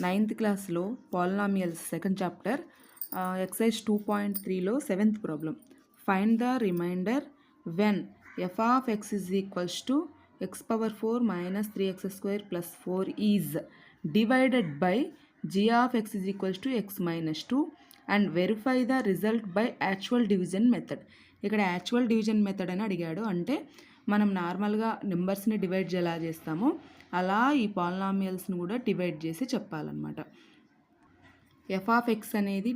9th క్లాస్లో polynomials second chapter exercise 2.3లో 7th problem. Find the remainder when f of x is equals to x power 4 minus 3x² plus 4 is divided by g of x is equals to x minus 2 and verify the result by actual division method. ఇక్కడ actual division method అని అడిగాడు. అంటే మనం నార్మల్గా నెంబర్స్ని divide ఎలా చేస్తామో అలా ఈ పాలినామియల్స్ని కూడా డివైడ్ చేసి చెప్పాలన్నమాట. ఎఫ్ ఆఫ్ ఎక్స్ అనేది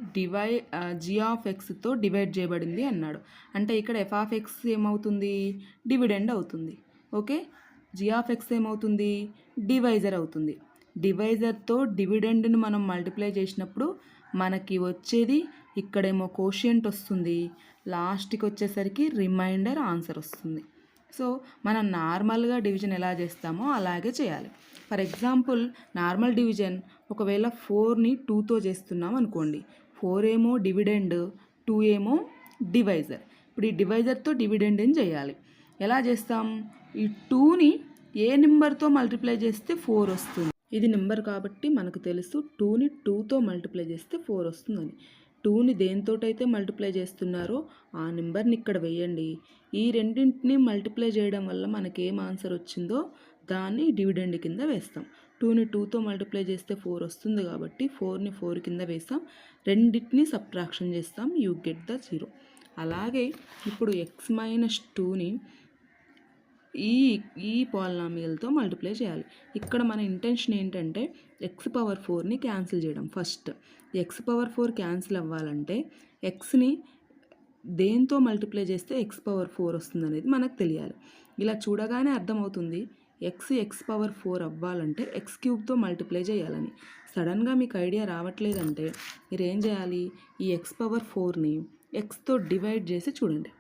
జీ ఆఫ్ ఎక్స్తో డివైడ్ చేయబడింది అన్నాడు. అంటే ఇక్కడ ఎఫ్ ఆఫ్ ఎక్స్ ఏమవుతుంది, డివిడెండ్ అవుతుంది. ఓకే, జీ ఆఫ్ ఎక్స్ ఏమవుతుంది, డివైజర్ అవుతుంది. డివైజర్తో డివిడెండ్ని మనం మల్టిప్లై చేసినప్పుడు మనకి వచ్చేది ఇక్కడేమో కోషియంట్ వస్తుంది, లాస్ట్కి వచ్చేసరికి రిమైండర్ ఆన్సర్ వస్తుంది. సో మనం నార్మల్గా డివిజన్ ఎలా చేస్తామో అలాగే చేయాలి. ఫర్ ఎగ్జాంపుల్ నార్మల్ డివిజన్ ఒకవేళ 4ని 2తో చేస్తున్నాం అనుకోండి, 4 ఏమో డివిడెండ్, 2 ఏమో డివైజర్. ఇప్పుడు ఈ డివైజర్తో డివిడెండ్ని చేయాలి. ఎలా చేస్తాం, ఈ 2ని ఏ నెంబర్తో మల్టిప్లై చేస్తే 4 వస్తుంది. ఇది నెంబర్ కాబట్టి మనకు తెలుసు 2ని 2తో మల్టిప్లై చేస్తే 4 వస్తుందని. 2ని దేనితోటైతే మల్టిప్లై చేస్తున్నారో ఆ నెంబర్ని ఇక్కడ వేయండి. ఈ రెండింటిని మల్టిప్లై చేయడం వల్ల మనకి ఏం ఆన్సర్ వచ్చిందో దాన్ని డివిడెండ్ కింద వేస్తాం. 2ని 2తో మల్టిప్లై చేస్తే 4 వస్తుంది కాబట్టి 4ని 4 కింద వేస్తాం. రెండింటిని సబ్ట్రాక్షన్ చేస్తాం, యూ గెట్ ద 0. అలాగే ఇప్పుడు ఎక్స్ మైనస్ 2ని ఈ పాలినామియల్తో మల్టిప్లై చేయాలి. ఇక్కడ మన ఇంటెన్షన్ ఏంటంటే ఎక్స్ పవర్ 4ని క్యాన్సిల్ చేయడం. ఫస్ట్ ఎక్స్ పవర్ 4 క్యాన్సిల్ అవ్వాలంటే ఎక్స్ని దేంతో మల్టిప్లై చేస్తే ఎక్స్ పవర్ 4 వస్తుంది అనేది మనకు తెలియాలి. ఇలా చూడగానే అర్థమవుతుంది ఎక్స్ పవర్ 4 అవ్వాలంటే ఎక్స్ క్యూబ్తో మల్టిప్లై చేయాలని. సడన్గా మీకు ఐడియా రావట్లేదంటే మీరు ఏం చేయాలి, ఈ ఎక్స్ పవర్ 4ని ఎక్స్తో డివైడ్ చేసి చూడండి.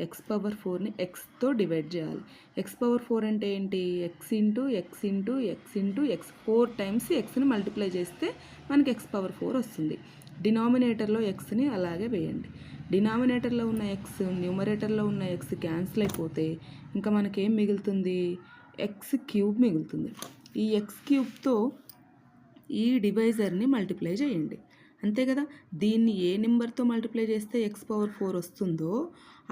ఎక్స్ పవర్ 4ని ఎక్స్తో డివైడ్ చేయాలి. ఎక్స్ పవర్ 4 అంటే ఏంటి, x into x into x into x, 4 times ఎక్స్ని మల్టిప్లై చేస్తే మనకి ఎక్స్ పవర్ 4 వస్తుంది. డినామినేటర్లో ఎక్స్ని అలాగే వేయండి. డినామినేటర్లో ఉన్న ఎక్స్ న్యూమరేటర్లో ఉన్న ఎక్స్ క్యాన్సిల్ అయిపోతే ఇంకా మనకేం మిగులుతుంది, ఎక్స్ క్యూబ్ మిగులుతుంది. ఈ ఎక్స్ క్యూబ్తో ఈ డివైజర్ని మల్టిప్లై చేయండి, అంతే కదా. దీన్ని ఏ నెంబర్తో మల్టిప్లై చేస్తే ఎక్స్ పవర్ 4 వస్తుందో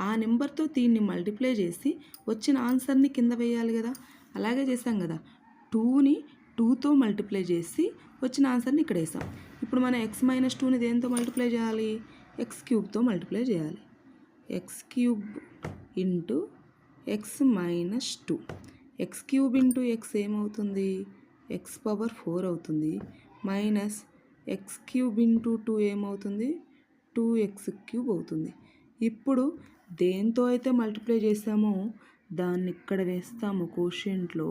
ఆ నెంబర్తో దీన్ని మల్టిప్లై చేసి వచ్చిన ఆన్సర్ని కింద వేయాలి కదా. అలాగే చేసాం కదా, 2ని 2తో మల్టిప్లై చేసి వచ్చిన ఆన్సర్ని ఇక్కడ వేసాం. ఇప్పుడు మన ఎక్స్ మైనస్ 2ని దేంతో మల్టిప్లై చేయాలి, ఎక్స్ క్యూబ్తో మల్టిప్లై చేయాలి. X cube into X minus 2, X cube into X ఏమవుతుంది, ఎక్స్ పవర్ 4 అవుతుంది, మైనస్ ఎక్స్ క్యూబ్ ఇంటూ 2 ఏమవుతుంది, 2x³ అవుతుంది. ఇప్పుడు దేంతో అయితే మల్టిప్లై చేసామో దాన్ని ఇక్కడ వేస్తాము కోషియంట్లో.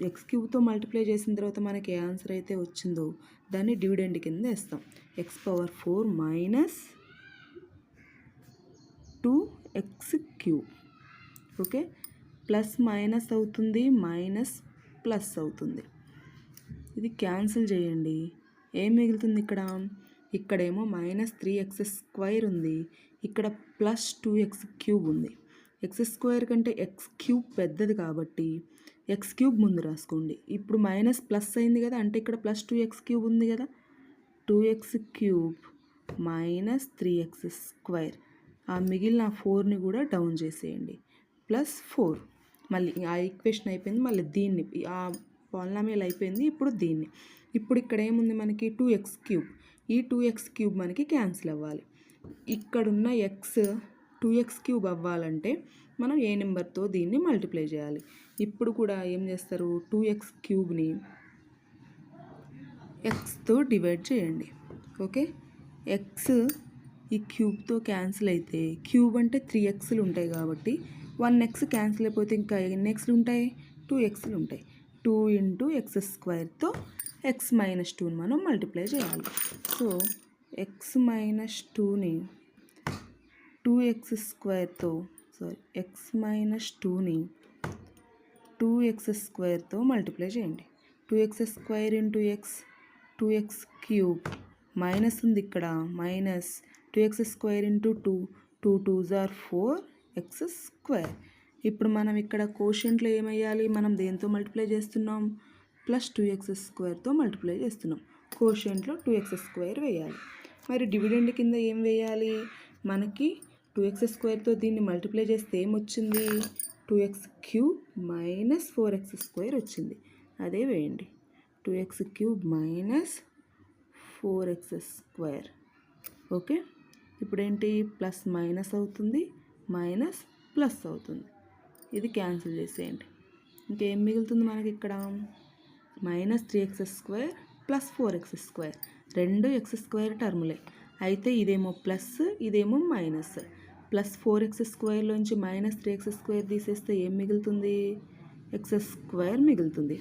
ఎక్స్ క్యూబ్తో మల్టిప్లై చేసిన తర్వాత మనకి ఏ ఆన్సర్ అయితే వచ్చిందో దాన్ని డివిడెండ్ కింద వేస్తాం. X power 4 minus 2x³. Okay, plus minus అవుతుంది, మైనస్ ప్లస్ అవుతుంది. ఇది క్యాన్సిల్ చేయండి, ఏం మిగులుతుంది ఇక్కడేమో మైనస్ 3x² ఉంది, ఇక్కడ ప్లస్ 2x³ ఉంది. x² కంటే x³ పెద్దది కాబట్టి x³ ముందు రాసుకోండి. ఇప్పుడు మైనస్ ప్లస్ అయింది కదా, అంటే ఇక్కడ ప్లస్ 2x³ ఉంది కదా. 2x³ మైనస్ 3x², ఆ మిగిలిన 4ని కూడా డౌన్ చేసేయండి, ప్లస్ 4. మళ్ళీ ఆ ఈక్వేషన్ అయిపోయింది, మళ్ళీ దీన్ని ఆ పాలినామియల్ అయిపోయింది. ఇప్పుడు ఇక్కడ ఏముంది మనకి 2x³. ఈ 2x³ మనకి క్యాన్సిల్ అవ్వాలి. ఇక్కడున్న ఎక్స్ 2x³ అవ్వాలంటే మనం ఏ నెంబర్తో దీన్ని మల్టిప్లై చేయాలి. ఇప్పుడు కూడా ఏం చేస్తారు, 2x³ ఎక్స్తో డివైడ్ చేయండి. ఓకే, ఎక్స్ ఈ క్యూబ్తో క్యాన్సిల్ అయితే, క్యూబ్ అంటే 3xలు ఉంటాయి కాబట్టి 1x క్యాన్సిల్ అయిపోతే ఇంకా ఎన్ని ఎక్స్లు ఉంటాయి, 2xలు ఉంటాయి. 2 ఇంటూ x²తో ఎక్స్ మైనస్ 2ని మనం మల్టిప్లై చేయాలి. సో ఎక్స్ మైనస్ 2ని 2x² మల్టిప్లై చేయండి. 2x² into X, 2x³ minus ఉంది ఇక్కడ, minus 2x² into 2, 2 2s are 4x². ఇప్పుడు మనం ఇక్కడ కోషియంట్లో ఏమయ్యాలి, మనం దేంతో మల్టిప్లై చేస్తున్నాం, ప్లస్ 2x² మల్టిప్లై చేస్తున్నాం. కోషియంట్లో 2x² వేయాలి. మరి డివిడెండ్ కింద ఏం వేయాలి? మనకి 2x² దీన్ని మల్టిప్లై చేస్తే ఏమొచ్చింది? 2x³ మైనస్ 4x² వచ్చింది. అదే వేయండి. 2x³ minus 4x². ఓకే, ఇప్పుడేంటి? ప్లస్ మైనస్ అవుతుంది, మైనస్ ప్లస్ అవుతుంది. ఇది క్యాన్సిల్ చేసేయండి. ఇంకేం మిగులుతుంది మనకి ఇక్కడ? Minus 3x² plus 4x². రెండు x² టర్ములే. అయితే ఇదేమో ప్లస్, ఇదేమో మైనస్. ప్లస్ 4x²లోంచి మైనస్ 3x² తీసేస్తే ఏం మిగులుతుంది? x² మిగులుతుంది.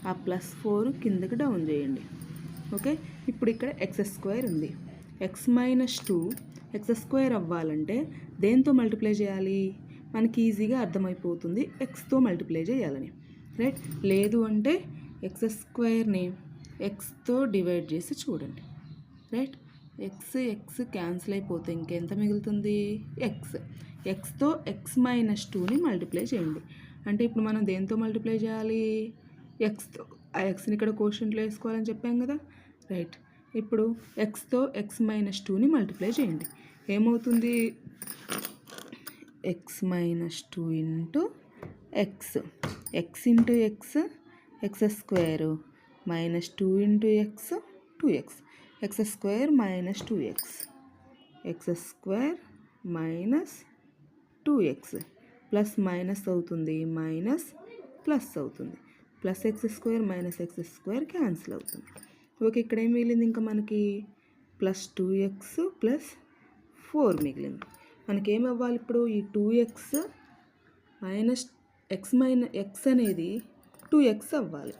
ఆ ప్లస్ 4 కిందకి డౌన్ చేయండి. ఓకే, ఇప్పుడు ఇక్కడ x² ఉంది. x మైనస్ 2 x² అవ్వాలంటే దేంతో మల్టిప్లై చేయాలి? మనకి ఈజీగా అర్థమైపోతుంది, ఎక్స్తో మల్టిప్లై చేయాలని. రైట్? లేదు అంటే x²ని ఎక్స్తో డివైడ్ చేసి చూడండి. రైట్? ఎక్స్ క్యాన్సిల్ అయిపోతే ఇంకెంత మిగులుతుంది? ఎక్స్తో x మైనస్ 2ని మల్టిప్లై చేయండి. అంటే ఇప్పుడు మనం దేంతో మల్టిప్లై చేయాలి? ఎక్స్తో. ఆ ఎక్స్ని ఇక్కడ కోషెంట్లో వేసుకోవాలని చెప్పాం కదా. రైట్, ఇప్పుడు ఎక్స్తో x మైనస్ 2ని మల్టిప్లై చేయండి. ఏమవుతుంది? x minus 2 into X. X into X x² minus 2 into X 2x. x² minus 2x. x² minus 2x. Plus minus అవుతుంది, మైనస్ ప్లస్ అవుతుంది. Plus x² minus x² cancel అవుతుంది. Okay, ఇక్కడ ఏం మిగిలింది? ఇంకా మనకి ప్లస్ 2x ప్లస్ 4 మిగిలింది. మనకేం అవ్వాలి ఇప్పుడు? ఈ 2x మైనస్ x అనేది 2x అవ్వాలి.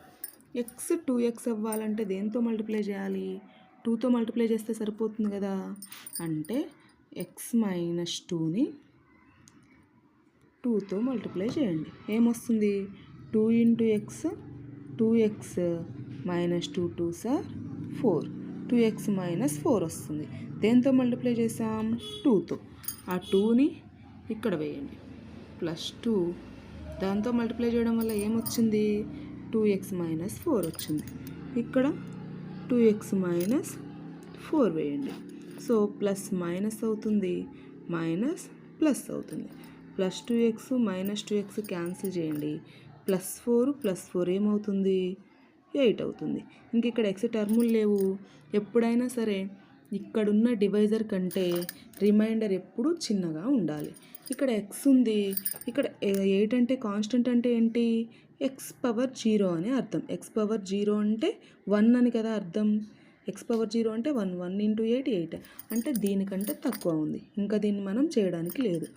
x 2x అవ్వాలంటే దేంతో మల్టిప్లై చేయాలి? 2తో మల్టిప్లై చేస్తే సరిపోతుంది కదా. అంటే x మైనస్ 2ని 2తో మల్టిప్లై చేయండి. ఏమొస్తుంది? 2 into X 2x minus 2 2s 4. 2x minus 4 వస్తుంది. దేంతో మల్టిప్లై చేసాం? 2తో. ఆ 2ని ఇక్కడ వేయండి. ప్లస్ 2 దాంతో మల్టిప్లై చేయడం వల్ల ఏమొచ్చింది? 2x మైనస్ 4 వచ్చింది. ఇక్కడ 2x మైనస్ 4 వేయండి. సో ప్లస్ మైనస్ అవుతుంది, మైనస్ ప్లస్ అవుతుంది. Plus 2x minus 2x cancel చేయండి. ప్లస్ 4 ఏమవుతుంది? 8 అవుతుంది. ఇంక ఇక్కడ x టర్ములు లేవు. ఎప్పుడైనా సరే ఇక్కడున్న డివైజర్ కంటే రిమైండర్ ఎప్పుడు చిన్నగా ఉండాలి. ఇక్కడ x ఉంది, ఇక్కడ 8 అంటే కాన్స్టెంట్ అంటే ఏంటి? x⁻0 అని అర్థం. x⁻0 అంటే 1 అని కదా అర్థం. x⁻0 అంటే 1. 1 ఇంటూ 8 8. అంటే దీనికంటే తక్కువ ఉంది. ఇంకా దీన్ని మనం చేయడానికి లేదు.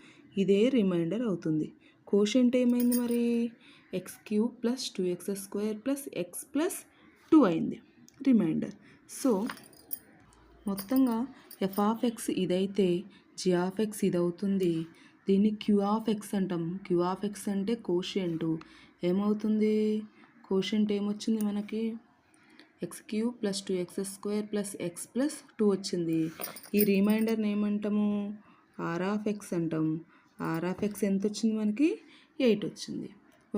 ఇదే రిమైండర్ అవుతుంది. కోషెంట్ ఏమైంది మరి? x³ plus 2x² plus x plus 2 అయింది రిమైండర్. సో మొత్తంగా f(x) ఇదైతే g(x) ఇదవుతుంది. దీన్ని q(x) అంటాం. q(x) అంటే కోషియంటు. ఏమవుతుంది? కోషియంట్ ఏమొచ్చింది మనకి? x³ plus 2x² plus x plus 2 వచ్చింది. ఈ రిమైండర్ని ఏమంటాము? r(x) అంటాం. r(x) ఎంత వచ్చింది మనకి? 8 వచ్చింది.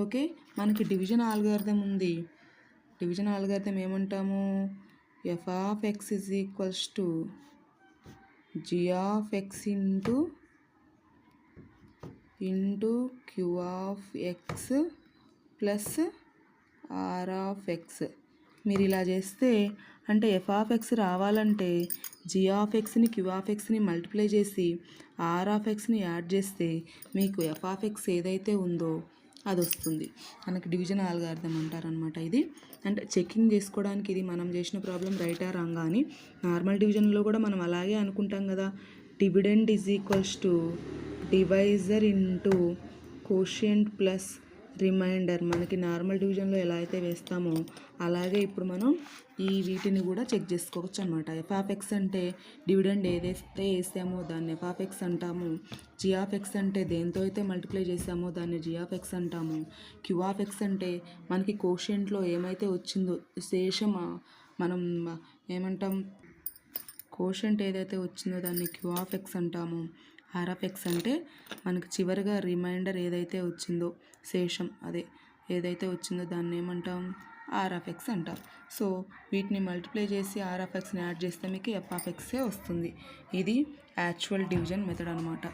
ఓకే, మనకి డివిజన్ ఆల్గారిథం ఉంది. డివిజన్ ఆల్గారిథం ఏమంటాము? f(x) is equals to g(x) into q(x) plus r(x). మీరు ఇలా చేస్తే అంటే f(x) రావాలంటే g(x)ని q(x)ని మల్టిప్లై చేసి r(x)ని యాడ్ చేస్తే మీకు f(x) ఏదైతే ఉందో అది వస్తుంది. మనకి డివిజన్ ఆల్గారిథం అంటారనమాట ఇది. అంటే చెకింగ్ చేసుకోవడానికి ఇది మనం చేసిన ప్రాబ్లం రైటా రాంగా అని. నార్మల్ డివిజన్లో కూడా మనం అలాగే అనుకుంటాం కదా. Dividend is equals to divisor into quotient plus remainder. మనకి నార్మల్ డివిజన్లో ఎలా అయితే వేస్తామో అలాగే ఇప్పుడు మనం ఈ వీటిని కూడా చెక్ చేసుకోవచ్చు అనమాట. f(x) అంటే డివిడెండ్ ఏదైతే వేసామో దాన్ని f(x) అంటాము. g(x) అంటే దేంతో అయితే మల్టిప్లై చేసామో దాన్ని g(x) అంటాము. q(x) అంటే మనకి కోషియంట్లో ఏమైతే వచ్చిందో శేషం మనం ఏమంటాం? కోషియంట్ ఏదైతే వచ్చిందో దాన్ని q(x) అంటాము. r(x) అంటే మనకి చివరిగా రిమైండర్ ఏదైతే వచ్చిందో శేషం, అదే ఏదైతే వచ్చిందో దాన్ని ఏమంటాం? ఆర్ ఆఫ్ ఎక్స్ అంటారు. సో వీటిని మల్టిప్లై చేసి ఆర్ ఆఫ్ ఎక్స్ని యాడ్ చేస్తే మీకు ఎఫ్ ఆఫ్ ఎక్సే వస్తుంది. ఇది యాక్చువల్ డివిజన్ మెథడ్ అనమాట.